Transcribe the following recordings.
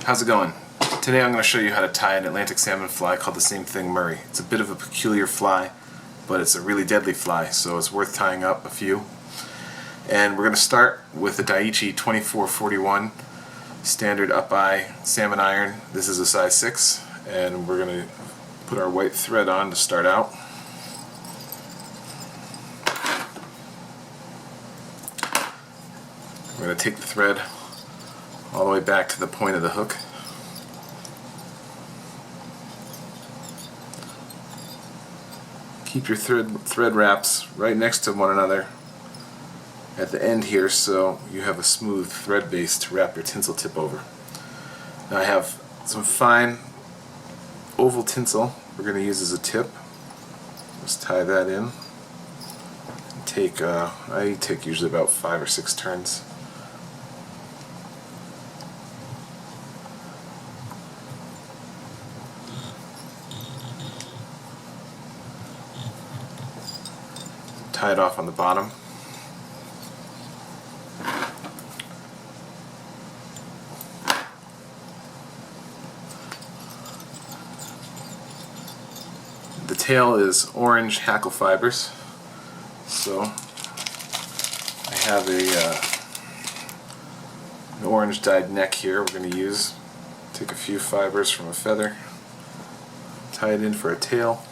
How's it going? Today I'm going to show you how to tie an Atlantic salmon fly called the same thing Murray. It's a bit of a peculiar fly, but it's a really deadly fly, so it's worth tying up a few. And we're going to start with the Daiichi 2441 standard up-eye salmon iron. This is a size 6, and we're going to put our white thread on to start out. We're going to take the thread all the way back to the point of the hook. Keep your thread wraps right next to one another at the end here so you have a smooth thread base to wrap your tinsel tip over. Now I have some fine oval tinsel we're going to use as a tip. Just tie that in. I take usually about 5 or 6 turns. Tie it off on the bottom. The tail is orange Hackle fibers, so I have an orange dyed neck here we're going to use. Take a few fibers from a feather, tie it in for a tail.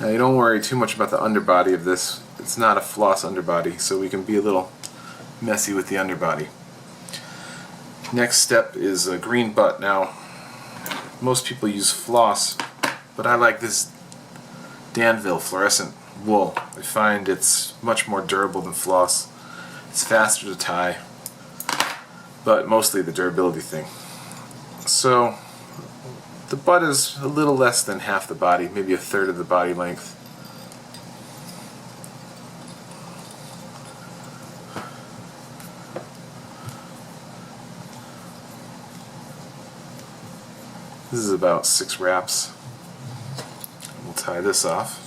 Now you don't worry too much about the underbody of this. It's not a floss underbody, so we can be a little messy with the underbody. Next step is a green butt. Now most people use floss, but I like this Danville fluorescent wool. I find it's much more durable than floss. It's faster to tie, but mostly the durability thing. So the butt is a little less than half the body, maybe a third of the body length. This is about 6 wraps. We'll tie this off.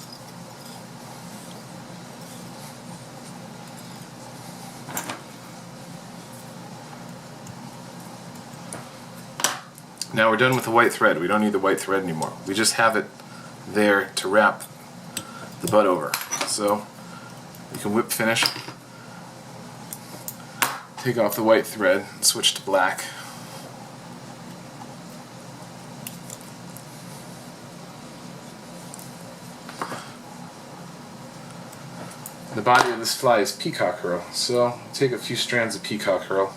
Now we're done with the white thread. We don't need the white thread anymore. We just have it there to wrap the butt over. So you can whip finish, take off the white thread, and switch to black. The body of this fly is peacock Hurl, so take a few strands of peacock Hurl,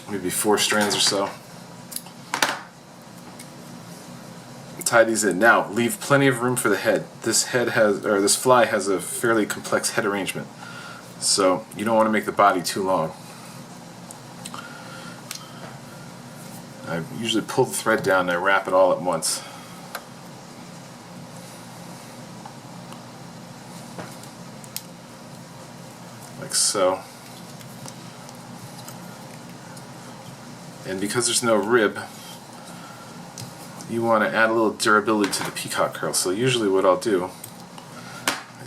maybe 4 strands or so. Tie these in. Now leave plenty of room for the head. This fly has a fairly complex head arrangement, so you don't want to make the body too long. I usually pull the thread down and I wrap it all at once. Like so. And because there's no rib, you want to add a little durability to the peacock Hurl. So usually what I'll do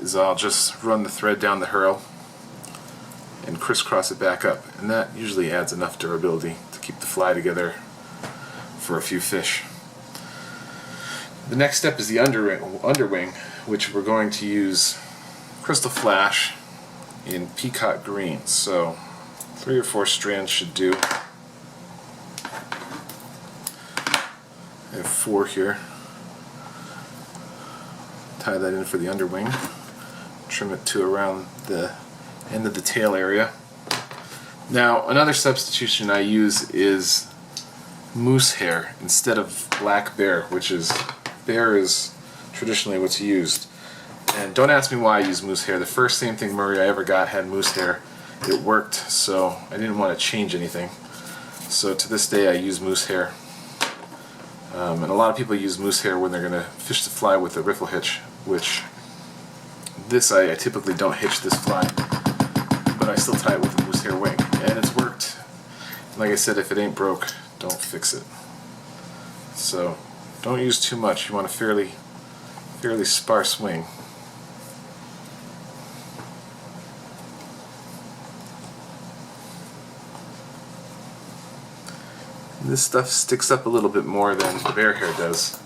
is I'll just run the thread down the Hurl and crisscross it back up, and that usually adds enough durability to keep the fly together for a few fish. The next step is the underwing, which we're going to use crystal flash in peacock green. So 3 or 4 strands should do. I have 4 here. Tie that in for the underwing. Trim it to around the end of the tail area. Now another substitution I use is moose hair instead of black bear, which is traditionally what's used. And don't ask me why I use moose hair. The first same thing Murray I ever got had moose hair. It worked, so I didn't want to change anything. So to this day I use moose hair. And a lot of people use moose hair when they're going to fish the fly with a riffle hitch, which I typically don't hitch this fly, but I still tie it with a moose hair wing, and it's worked. Like I said, if it ain't broke, don't fix it. So don't use too much. You want a fairly sparse wing. This stuff sticks up a little bit more than the bear hair does.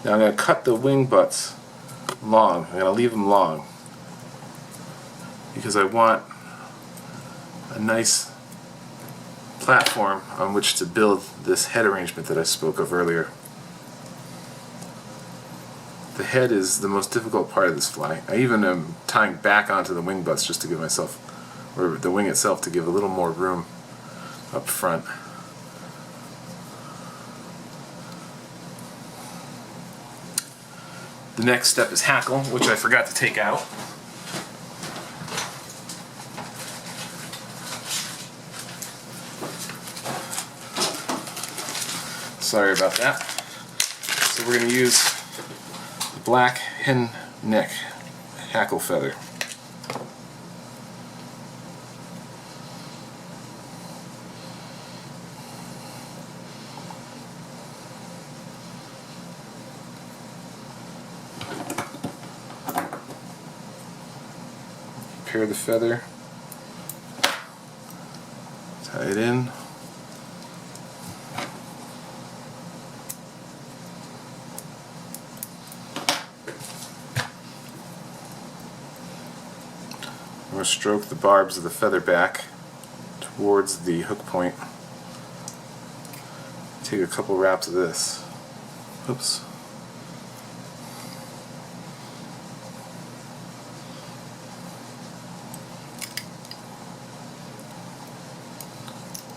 Now I'm going to cut the wing butts long. I'm going to leave them long because I want a nice platform on which to build this head arrangement that I spoke of earlier. The head is the most difficult part of this fly. I even am tying back onto the wing butts just to give myself, or the wing itself, to give a little more room up front. The next step is hackle, which I forgot to take out. Sorry about that. So we're going to use the black hen neck hackle feather. Prepare the feather, tie it in. I'm going to stroke the barbs of the feather back towards the hook point. Take a couple wraps of this. Oops.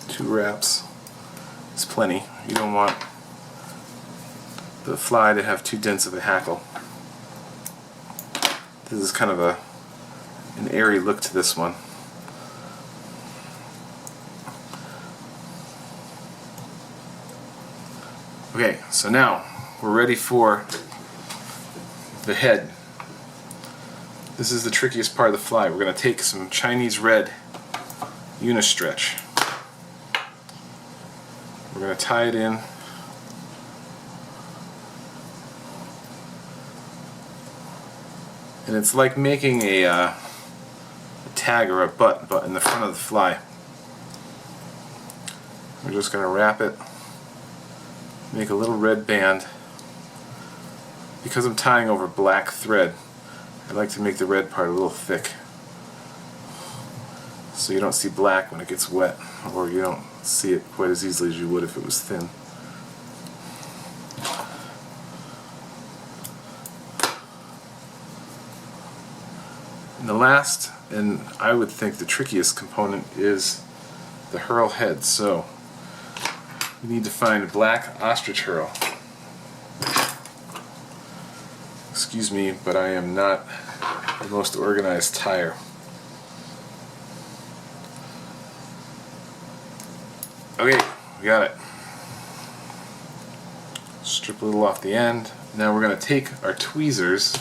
Two wraps is plenty. You don't want the fly to have too dense of a hackle. This is kind of an airy look to this one. Okay, so now we're ready for the head. This is the trickiest part of the fly. We're going to take some Chinese red unistretch. We're going to tie it in. And it's like making a tag or a butt in the front of the fly. We're just going to wrap it, make a little red band. Because I'm tying over black thread, I like to make the red part a little thick so you don't see black when it gets wet, or you don't see it quite as easily as you would if it was thin. And the last, and I would think the trickiest component, is the Hurl head. So we need to find a black ostrich Hurl. Excuse me, but I am not the most organized tyer. Okay, we got it. Strip a little off the end. Now we're going to take our tweezers,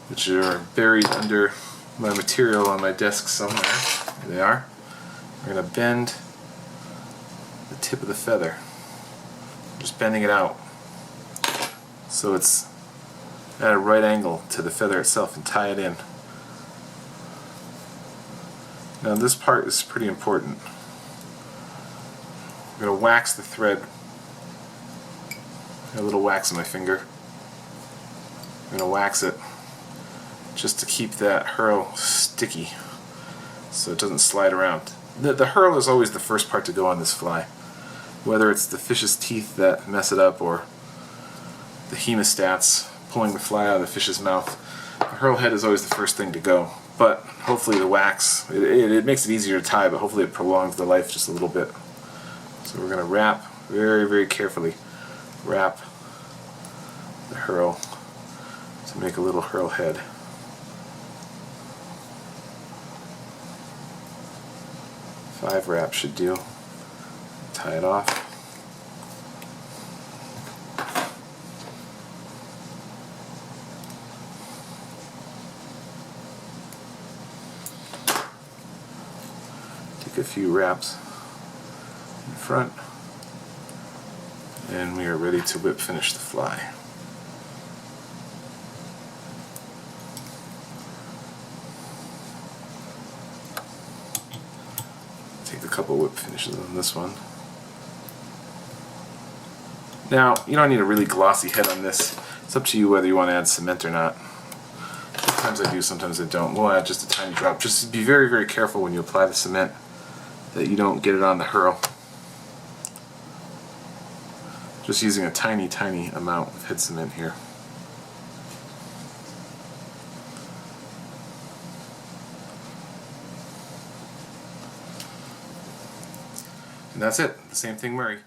which are buried under my material on my desk somewhere. There they are. We're going to bend the tip of the feather. Just bending it out so it's at a right angle to the feather itself, and tie it in. Now this part is pretty important. I'm going to wax the thread. A little wax on my finger. I'm going to wax it just to keep that Hurl sticky so it doesn't slide around. The Hurl is always the first part to go on this fly. Whether it's the fish's teeth that mess it up or the hemostats pulling the fly out of the fish's mouth, the Hurl head is always the first thing to go. But hopefully the wax, it makes it easier to tie, but hopefully it prolongs the life just a little bit. So we're going to wrap very, very carefully, wrap the Hurl to make a little Hurl head. Five wraps should do. Tie it off. Take a few wraps in front, and we are ready to whip finish the fly. Take a couple whip finishes on this one. Now, you don't need a really glossy head on this. It's up to you whether you want to add cement or not. Sometimes I do, sometimes I don't. We'll add just a tiny drop. Just be very, very careful when you apply the cement that you don't get it on the Hurl. Just using a tiny, tiny amount of head cement here. And that's it. The same thing, Murray.